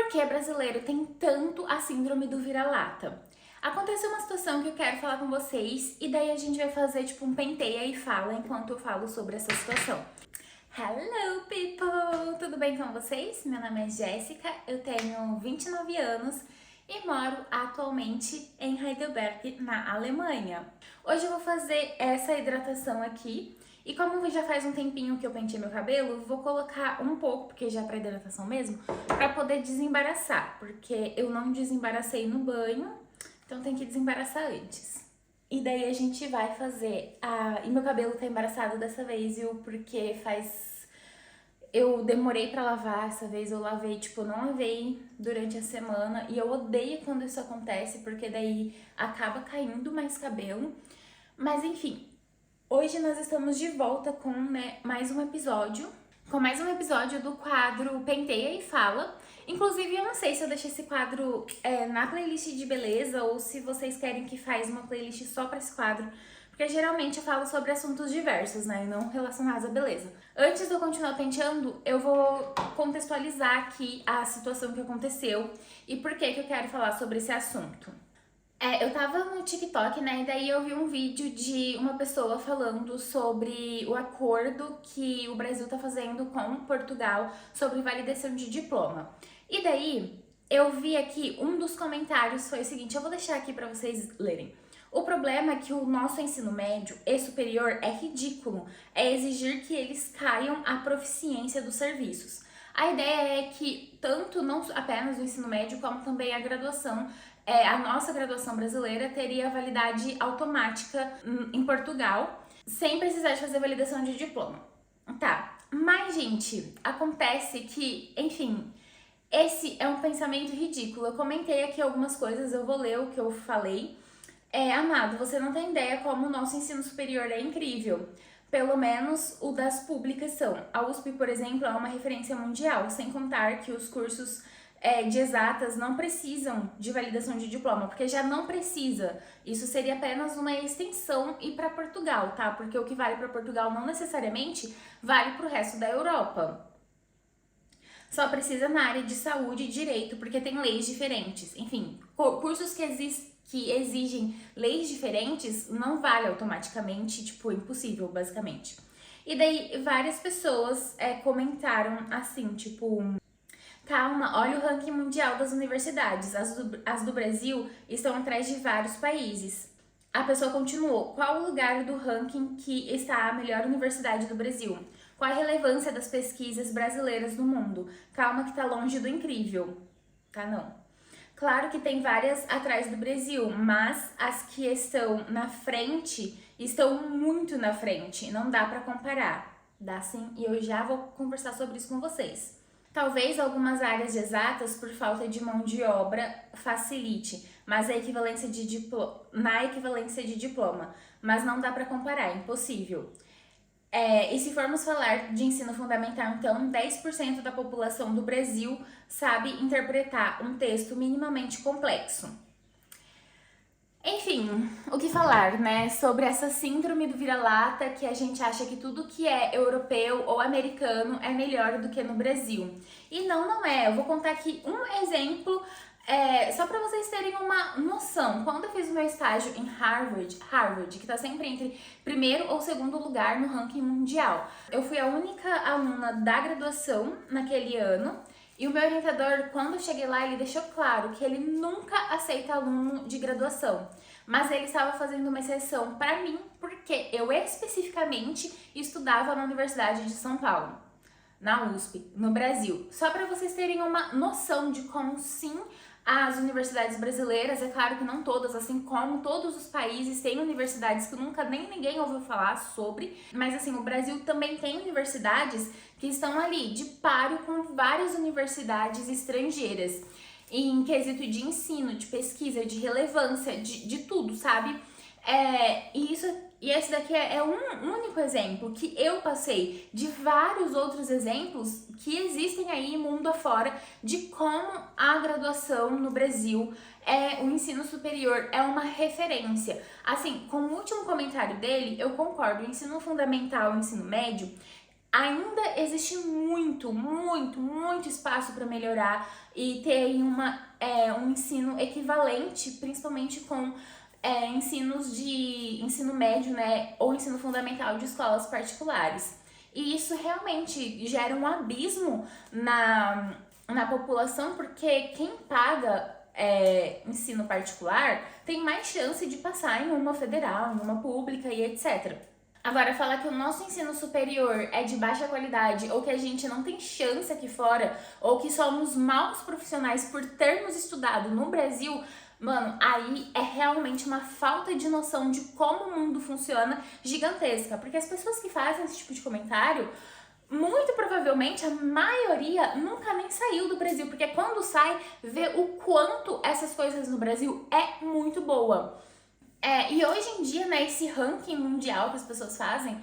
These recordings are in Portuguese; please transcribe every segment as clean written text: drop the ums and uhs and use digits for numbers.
Por que brasileiro tem tanto a síndrome do vira-lata? Aconteceu uma situação que eu quero falar com vocês e daí a gente vai fazer tipo um penteia e fala enquanto eu falo sobre essa situação. Hello people! Tudo bem com vocês? Meu nome é Jéssica, eu tenho 29 anos e moro atualmente em Heidelberg, na Alemanha. Hoje eu vou fazer essa hidratação aqui e como já faz um tempinho que eu pentei meu cabelo, vou colocar um pouco, porque já é pra hidratação mesmo, pra poder desembaraçar, porque eu não desembaracei no banho, então tem que desembaraçar antes. E daí a gente vai fazer E meu cabelo tá embaraçado dessa vez, viu? Porque eu demorei pra lavar essa vez, eu lavei, tipo, não lavei durante a semana. E eu odeio quando isso acontece, porque daí acaba caindo mais cabelo. Mas enfim, hoje nós estamos de volta com mais um episódio. Com mais um episódio do quadro Penteia e Fala. Inclusive, eu não sei se eu deixo esse quadro na playlist de beleza ou se vocês querem que faça uma playlist só pra esse quadro. Porque geralmente eu falo sobre assuntos diversos, né? E não relacionados à beleza. Antes de eu continuar penteando, eu vou contextualizar aqui a situação que aconteceu e por que eu quero falar sobre esse assunto. Eu tava no TikTok, né, e daí eu vi um vídeo de uma pessoa falando sobre o acordo que o Brasil tá fazendo com Portugal sobre validação de diploma. E daí, eu vi aqui, um dos comentários foi o seguinte, eu vou deixar aqui pra vocês lerem. O problema é que o nosso ensino médio e superior é ridículo, é exigir que eles caiam a proficiência dos serviços. A ideia é que tanto não apenas o ensino médio, como também a graduação, a nossa graduação brasileira teria validade automática em Portugal, sem precisar de fazer validação de diploma. Tá, mas gente, acontece que, enfim, esse é um pensamento ridículo. Eu comentei aqui algumas coisas, eu vou ler o que eu falei. Amado, você não tem ideia como o nosso ensino superior é incrível. Pelo menos o das públicas são. A USP, por exemplo, é uma referência mundial, sem contar que os cursos de exatas não precisam de validação de diploma, porque já não precisa. Isso seria apenas uma extensão e para Portugal, tá? Porque o que vale para Portugal não necessariamente vale para o resto da Europa. Só precisa na área de saúde e direito, porque tem leis diferentes. Enfim, cursos que exigem leis diferentes não vale automaticamente, tipo, impossível, basicamente. E daí, várias pessoas comentaram assim, tipo... Calma, olha o ranking mundial das universidades. As do Brasil estão atrás de vários países. A pessoa continuou. Qual o lugar do ranking que está a melhor universidade do Brasil? Qual a relevância das pesquisas brasileiras no mundo? Calma que tá longe do incrível. Tá não. Claro que tem várias atrás do Brasil, mas as que estão na frente estão muito na frente. Não dá pra comparar. Dá sim, e eu já vou conversar sobre isso com vocês. Talvez algumas áreas exatas, por falta de mão de obra, facilite, mas na equivalência de diploma, mas não dá para comparar, é impossível. E se formos falar de ensino fundamental, então, 10% da população do Brasil sabe interpretar um texto minimamente complexo. Enfim, o que falar, né, sobre essa síndrome do vira-lata que a gente acha que tudo que é europeu ou americano é melhor do que no Brasil. E não é. Eu vou contar aqui um exemplo, só para vocês terem uma noção. Quando eu fiz o meu estágio em Harvard, que tá sempre entre primeiro ou segundo lugar no ranking mundial, eu fui a única aluna da graduação naquele ano. E o meu orientador, quando eu cheguei lá, ele deixou claro que ele nunca aceita aluno de graduação. Mas ele estava fazendo uma exceção para mim, porque eu especificamente estudava na Universidade de São Paulo, na USP, no Brasil. Só para vocês terem uma noção de como sim as universidades brasileiras, é claro que não todas, assim como todos os países têm universidades que nunca nem ninguém ouviu falar sobre, mas assim, o Brasil também tem universidades que estão ali de páreo com várias universidades estrangeiras, em quesito de ensino, de pesquisa, de relevância, de tudo, sabe? E esse daqui é um único exemplo que eu passei de vários outros exemplos que existem aí mundo afora de como a graduação no Brasil, o ensino superior é uma referência. Assim, com o último comentário dele, eu concordo, o ensino fundamental e o ensino médio ainda existe muito, muito, muito espaço para melhorar e ter aí um ensino equivalente, principalmente com ensino médio, né, ou ensino fundamental de escolas particulares. E isso realmente gera um abismo na população, porque quem paga ensino particular tem mais chance de passar em uma federal, em uma pública e etc. Agora, falar que o nosso ensino superior é de baixa qualidade, ou que a gente não tem chance aqui fora, ou que somos maus profissionais por termos estudado no Brasil, mano, aí é realmente uma falta de noção de como o mundo funciona gigantesca. Porque as pessoas que fazem esse tipo de comentário, muito provavelmente a maioria nunca nem saiu do Brasil, porque quando sai, vê o quanto essas coisas no Brasil é muito boa. E hoje em dia, né, esse ranking mundial que as pessoas fazem,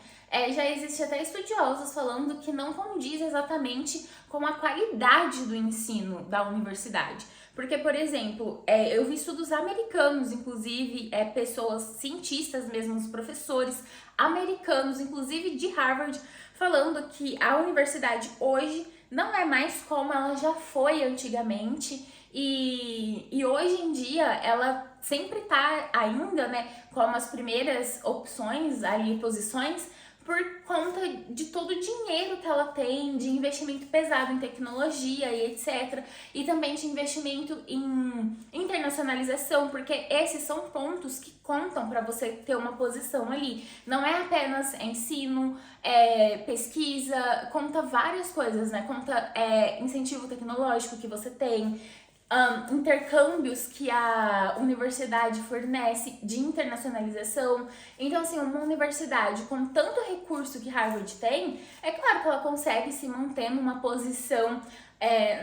já existe até estudiosos falando que não condiz exatamente com a qualidade do ensino da universidade. Porque, por exemplo, eu vi estudos americanos, inclusive, pessoas, cientistas mesmo, os professores americanos, inclusive de Harvard, falando que a universidade hoje não é mais como ela já foi antigamente, e hoje em dia ela sempre tá ainda, né, como as primeiras opções ali, posições, por conta de todo o dinheiro que ela tem, de investimento pesado em tecnologia e etc. E também de investimento em internacionalização, porque esses são pontos que contam para você ter uma posição ali. Não é apenas ensino, pesquisa, conta várias coisas, né? Conta incentivo tecnológico que você tem, intercâmbios que a universidade fornece de internacionalização. Então, assim, uma universidade com tanto recurso que Harvard tem, é claro que ela consegue se manter numa posição,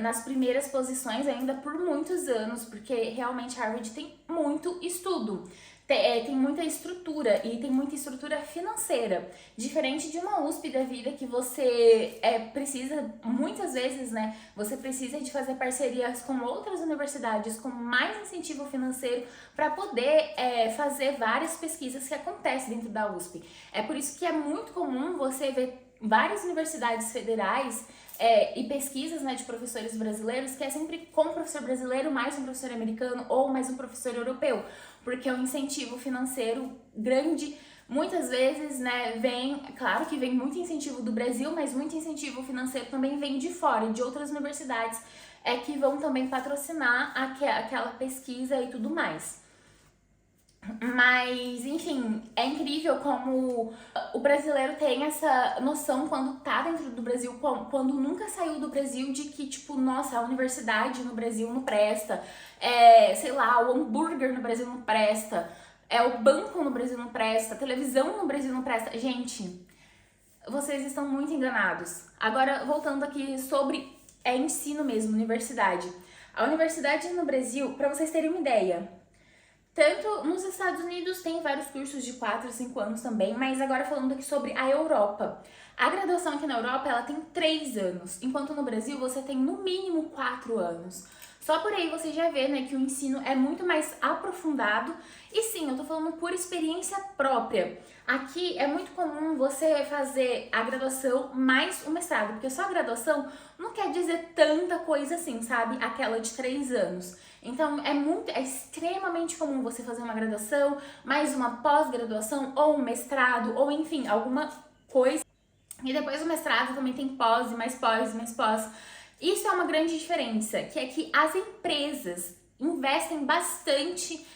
nas primeiras posições ainda por muitos anos, porque realmente Harvard tem muito estudo. Tem muita estrutura e tem muita estrutura financeira. Diferente de uma USP da vida que você precisa, muitas vezes, né? Você precisa de fazer parcerias com outras universidades com mais incentivo financeiro para poder fazer várias pesquisas que acontecem dentro da USP. É por isso que é muito comum você ver várias universidades federais e pesquisas, né, de professores brasileiros, que é sempre com um professor brasileiro, mais um professor americano ou mais um professor europeu, porque é um incentivo financeiro grande. Muitas vezes, né, claro que vem muito incentivo do Brasil, mas muito incentivo financeiro também vem de fora, de outras universidades, que vão também patrocinar aquela pesquisa e tudo mais. Mas, enfim, é incrível como o brasileiro tem essa noção quando tá dentro do Brasil, quando nunca saiu do Brasil, de que, tipo, nossa, a universidade no Brasil não presta, sei lá, o hambúrguer no Brasil não presta, o banco no Brasil não presta, a televisão no Brasil não presta. Gente, vocês estão muito enganados. Agora, voltando aqui sobre ensino mesmo, universidade. A universidade no Brasil, para vocês terem uma ideia, tanto nos Estados Unidos tem vários cursos de 4 a 5 anos também, mas agora falando aqui sobre a Europa. A graduação aqui na Europa, ela tem 3 anos, enquanto no Brasil você tem no mínimo 4 anos. Só por aí você já vê, né, que o ensino é muito mais aprofundado. E sim, eu tô falando por experiência própria. Aqui é muito comum você fazer a graduação mais o mestrado, porque só a graduação não quer dizer tanta coisa assim, sabe? Aquela de 3 anos. Então é extremamente comum você fazer uma graduação, mais uma pós-graduação, ou um mestrado, ou enfim, alguma coisa. E depois do mestrado também tem pós, e mais pós, e mais pós. Isso é uma grande diferença, que é que as empresas investem bastante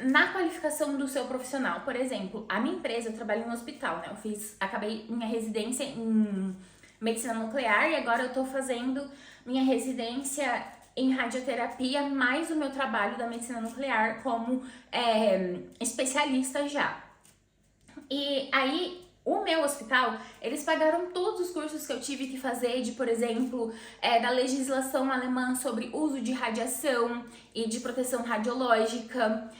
na qualificação do seu profissional. Por exemplo, a minha empresa, eu trabalho no hospital, né? Acabei minha residência em medicina nuclear e agora eu tô fazendo minha residência em radioterapia, mais o meu trabalho da medicina nuclear como especialista já. E aí, o meu hospital, eles pagaram todos os cursos que eu tive que fazer de, por exemplo, da legislação alemã sobre uso de radiação e de proteção radiológica.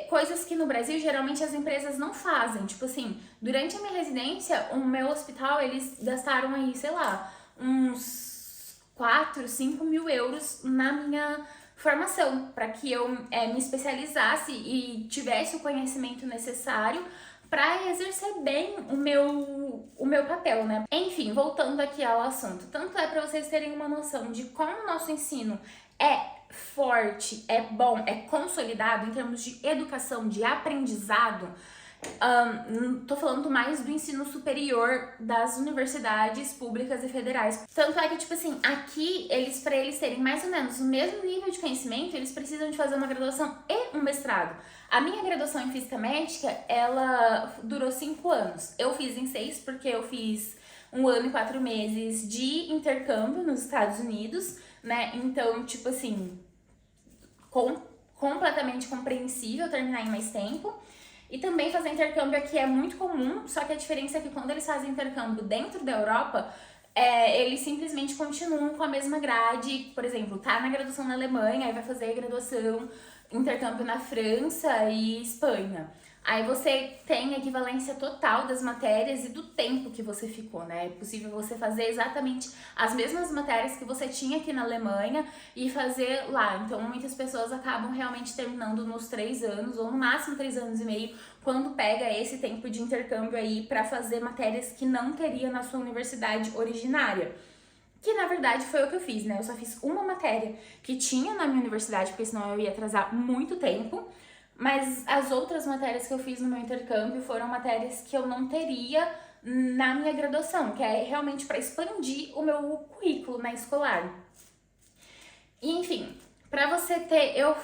Coisas que no Brasil geralmente as empresas não fazem. Tipo assim, durante a minha residência, o meu hospital, eles gastaram aí, sei lá, uns 4, 5 mil euros na minha formação, para que eu me especializasse e tivesse o conhecimento necessário para exercer bem o meu papel, né? Enfim, voltando aqui ao assunto, tanto é para vocês terem uma noção de como o nosso ensino é forte, é bom, é consolidado em termos de educação, de aprendizado. Tô falando mais do ensino superior das universidades públicas e federais. Tanto é que, tipo assim, aqui, pra eles terem mais ou menos o mesmo nível de conhecimento, eles precisam de fazer uma graduação e um mestrado. A minha graduação em Física Médica, ela durou 5 anos. Eu fiz em 6 porque eu fiz 1 ano e 4 meses de intercâmbio nos Estados Unidos, né? Então, tipo assim, completamente compreensível terminar em mais tempo. E também fazer intercâmbio aqui é muito comum, só que a diferença é que quando eles fazem intercâmbio dentro da Europa, eles simplesmente continuam com a mesma grade. Por exemplo, tá na graduação na Alemanha, aí vai fazer graduação, intercâmbio na França e Espanha. Aí você tem a equivalência total das matérias e do tempo que você ficou, né? É possível você fazer exatamente as mesmas matérias que você tinha aqui na Alemanha e fazer lá. Então, muitas pessoas acabam realmente terminando nos 3 anos, ou no máximo 3 anos e meio, quando pega esse tempo de intercâmbio aí para fazer matérias que não teria na sua universidade originária. Que na verdade foi o que eu fiz, né? Eu só fiz uma matéria que tinha na minha universidade, porque senão eu ia atrasar muito tempo. Mas as outras matérias que eu fiz no meu intercâmbio foram matérias que eu não teria na minha graduação, que é realmente para expandir o meu currículo na escolar. E, enfim, para você ter, eu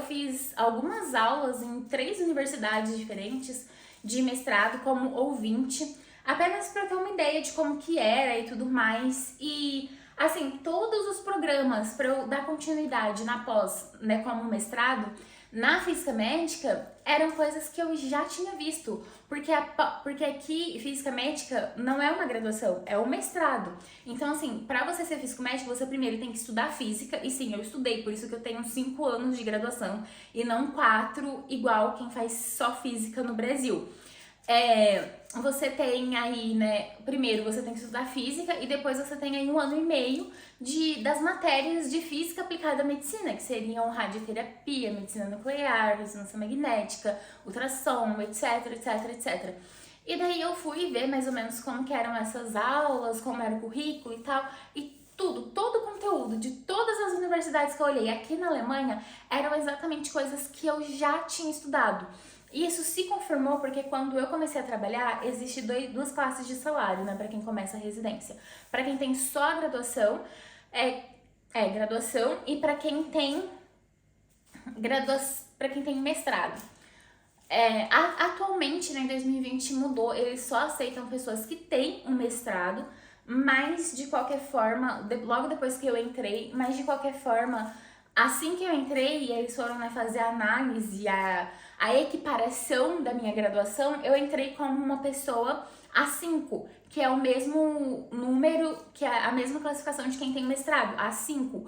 fiz algumas aulas em 3 universidades diferentes de mestrado como ouvinte, apenas para ter uma ideia de como que era e tudo mais. E assim, todos os programas para eu dar continuidade na pós, né, como mestrado, na Física Médica, eram coisas que eu já tinha visto, porque aqui Física Médica não é uma graduação, é um mestrado. Então, assim, para você ser físico médico, você primeiro tem que estudar física, e sim, eu estudei, por isso que eu tenho 5 anos de graduação, e não 4, igual quem faz só física no Brasil. Você tem aí, né, primeiro você tem que estudar física e depois você tem aí 1 ano e meio das matérias de física aplicada à medicina, que seriam radioterapia, medicina nuclear, ressonância magnética, ultrassom, etc, etc, etc. E daí eu fui ver mais ou menos como que eram essas aulas, como era o currículo e tal, e todo o conteúdo de todas as universidades que eu olhei aqui na Alemanha eram exatamente coisas que eu já tinha estudado. E isso se confirmou porque quando eu comecei a trabalhar, existe 2 classes de salário, né, para quem começa a residência. Para quem tem só a graduação, graduação, e para quem tem mestrado. Atualmente, né, em 2020 mudou, eles só aceitam pessoas que têm um mestrado, mas de qualquer forma, logo depois que eu entrei, mas de qualquer forma, assim que eu entrei e eles foram, né, fazer a análise, a equiparação da minha graduação, eu entrei como uma pessoa A5, que é o mesmo número, que é a mesma classificação de quem tem mestrado, A5.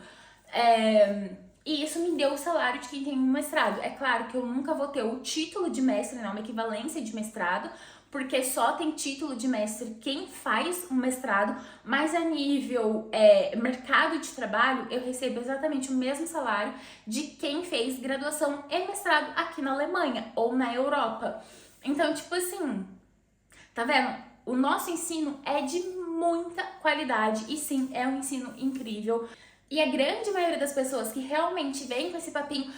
E isso me deu o salário de quem tem um mestrado. É claro que eu nunca vou ter o título de mestre, né, uma equivalência de mestrado, porque só tem título de mestre quem faz um mestrado, mas a nível mercado de trabalho, eu recebo exatamente o mesmo salário de quem fez graduação e mestrado aqui na Alemanha ou na Europa. Então, tipo assim, tá vendo? O nosso ensino é de muita qualidade e sim, é um ensino incrível. E a grande maioria das pessoas que realmente vem com esse papinho,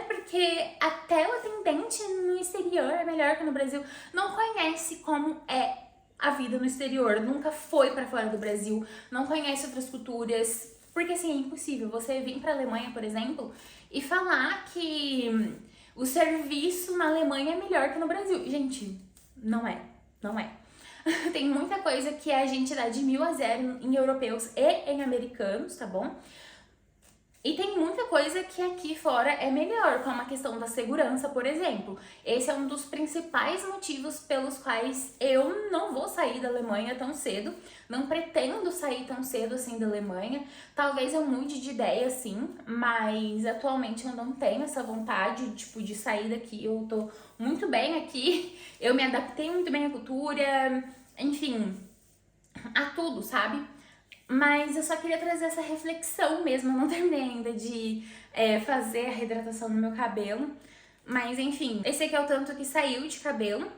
porque a tela atendente no exterior é melhor que no Brasil, não conhece como é a vida no exterior, nunca foi para fora do Brasil, não conhece outras culturas, porque assim, é impossível você vir para a Alemanha, por exemplo, e falar que o serviço na Alemanha é melhor que no Brasil. Gente, não é. Tem muita coisa que a gente dá de 1000 a 0 em europeus e em americanos, tá bom? E tem muita coisa que aqui fora é melhor, como a questão da segurança, por exemplo. Esse é um dos principais motivos pelos quais eu não vou sair da Alemanha tão cedo, não pretendo sair tão cedo assim da Alemanha. Talvez eu mude de ideia, sim, mas atualmente eu não tenho essa vontade, tipo, de sair daqui. Eu tô muito bem aqui, eu me adaptei muito bem à cultura, enfim, a tudo, sabe? Mas eu só queria trazer essa reflexão mesmo, eu não terminei ainda de fazer a reidratação no meu cabelo. Mas enfim, esse aqui é o tanto que saiu de cabelo.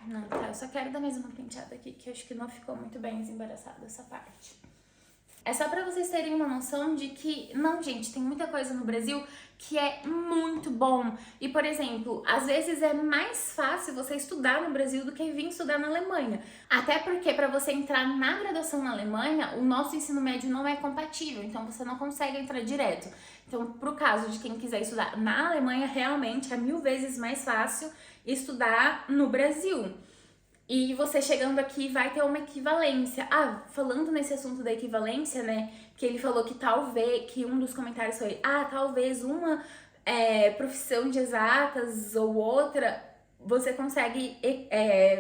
Não, tá, eu só quero dar mais uma penteada aqui, que eu acho que não ficou muito bem desembaraçada essa parte. É só pra vocês terem uma noção de que, não, gente, tem muita coisa no Brasil que é muito bom. E, por exemplo, às vezes é mais fácil você estudar no Brasil do que vir estudar na Alemanha. Até porque pra você entrar na graduação na Alemanha, o nosso ensino médio não é compatível, então você não consegue entrar direto. Então, pro caso de quem quiser estudar na Alemanha, realmente é 1000 vezes mais fácil estudar no Brasil. E você chegando aqui vai ter uma equivalência. Ah, falando nesse assunto da equivalência, né? Que ele falou que talvez, que um dos comentários foi, talvez uma profissão de exatas ou outra, você consegue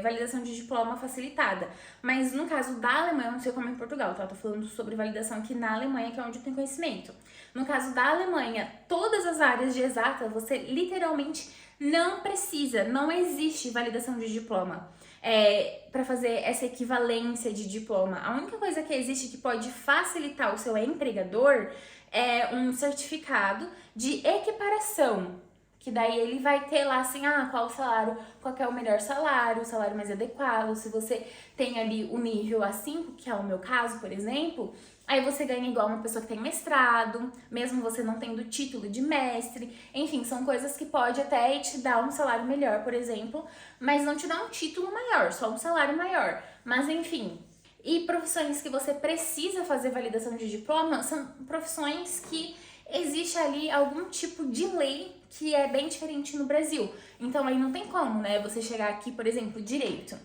validação de diploma facilitada. Mas no caso da Alemanha, eu não sei como é em Portugal, tá? Eu tô falando sobre validação aqui na Alemanha, que é onde eu tenho conhecimento. No caso da Alemanha, todas as áreas de exata, você literalmente não precisa, não existe validação de diploma. Para fazer essa equivalência de diploma. A única coisa que existe que pode facilitar o seu empregador é um certificado de equiparação, que daí ele vai ter lá assim, qual o salário, qual que é o melhor salário, o salário mais adequado. Se você tem ali o nível A5, que é o meu caso, por exemplo, aí você ganha igual uma pessoa que tem mestrado, mesmo você não tendo título de mestre. Enfim, são coisas que pode até te dar um salário melhor, por exemplo, mas não te dá um título maior, só um salário maior. Mas enfim. E profissões que você precisa fazer validação de diploma são profissões que existe ali algum tipo de lei que é bem diferente no Brasil. Então aí não tem como, né, você chegar aqui, por exemplo, direito.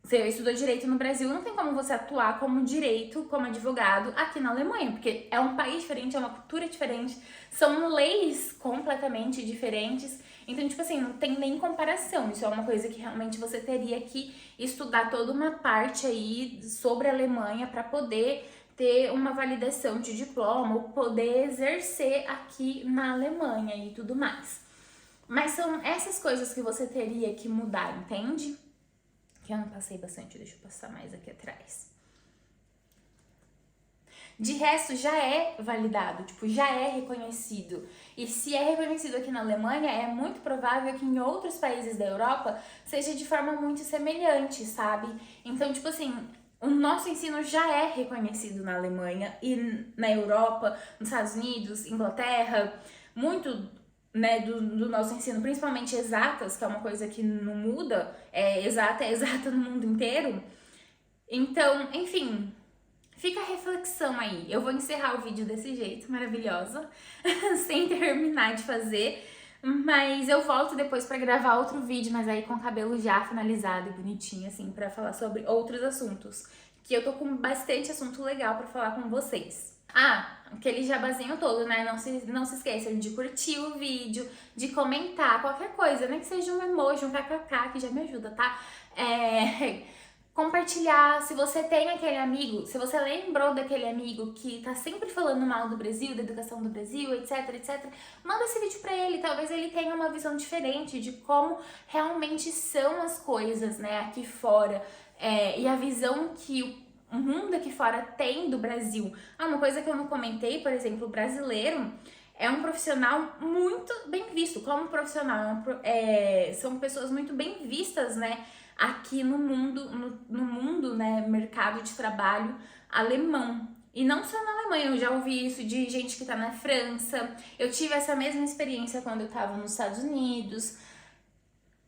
Você estudou direito no Brasil, não tem como você atuar como direito, como advogado aqui na Alemanha, porque é um país diferente, é uma cultura diferente, são leis completamente diferentes. Então, tipo assim, não tem nem comparação. Isso é uma coisa que realmente você teria que estudar toda uma parte aí sobre a Alemanha para poder ter uma validação de diploma, ou poder exercer aqui na Alemanha e tudo mais. Mas são essas coisas que você teria que mudar, entende? Que eu não passei bastante, deixa eu passar mais aqui atrás. De resto, já é validado, tipo, já é reconhecido. E se é reconhecido aqui na Alemanha, é muito provável que em outros países da Europa seja de forma muito semelhante, sabe? Então, tipo assim, o nosso ensino já é reconhecido na Alemanha e na Europa, nos Estados Unidos, Inglaterra, muito, né, do nosso ensino, principalmente exatas, que é uma coisa que não muda, é exata no mundo inteiro. Então, enfim, fica a reflexão aí. Eu vou encerrar o vídeo desse jeito, maravilhosa, sem terminar de fazer, mas eu volto depois pra gravar outro vídeo, mas aí com o cabelo já finalizado e bonitinho, assim, pra falar sobre outros assuntos, que eu tô com bastante assunto legal pra falar com vocês. Aquele jabazinho todo, né? Não se esqueçam de curtir o vídeo, de comentar qualquer coisa, nem que seja um emoji, um kkk, que já me ajuda, tá? Compartilhar, se você tem aquele amigo, se você lembrou daquele amigo que tá sempre falando mal do Brasil, da educação do Brasil, etc, etc, manda esse vídeo pra ele, talvez ele tenha uma visão diferente de como realmente são as coisas, né, aqui fora, e a visão que o mundo aqui fora tem do Brasil. Uma coisa que eu não comentei, por exemplo, o brasileiro é um profissional muito bem visto, como profissional, são pessoas muito bem vistas, né, aqui no mundo, né, mercado de trabalho alemão. E não só na Alemanha, eu já ouvi isso de gente que tá na França, eu tive essa mesma experiência quando eu tava nos Estados Unidos.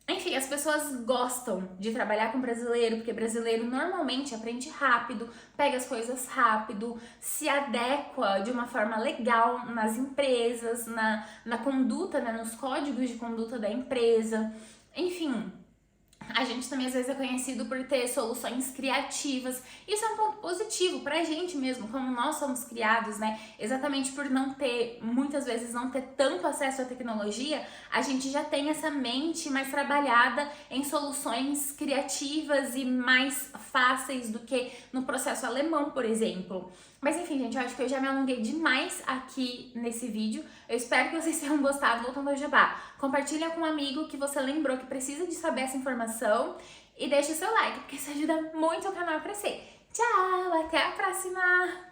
Enfim, as pessoas gostam de trabalhar com brasileiro, porque brasileiro normalmente aprende rápido, pega as coisas rápido, se adequa de uma forma legal nas empresas, na conduta, né, nos códigos de conduta da empresa. Enfim, a gente também às vezes é conhecido por ter soluções criativas. Isso é um ponto positivo pra gente mesmo, como nós somos criados, né? Exatamente por não ter, muitas vezes não ter tanto acesso à tecnologia, a gente já tem essa mente mais trabalhada em soluções criativas e mais fáceis do que no processo alemão, por exemplo. Mas enfim, gente, eu acho que eu já me alonguei demais aqui nesse vídeo. Eu espero que vocês tenham gostado. Voltando ao jabá, compartilha com um amigo que você lembrou que precisa de saber essa informação e deixa o seu like, porque isso ajuda muito o canal a crescer. Tchau, até a próxima!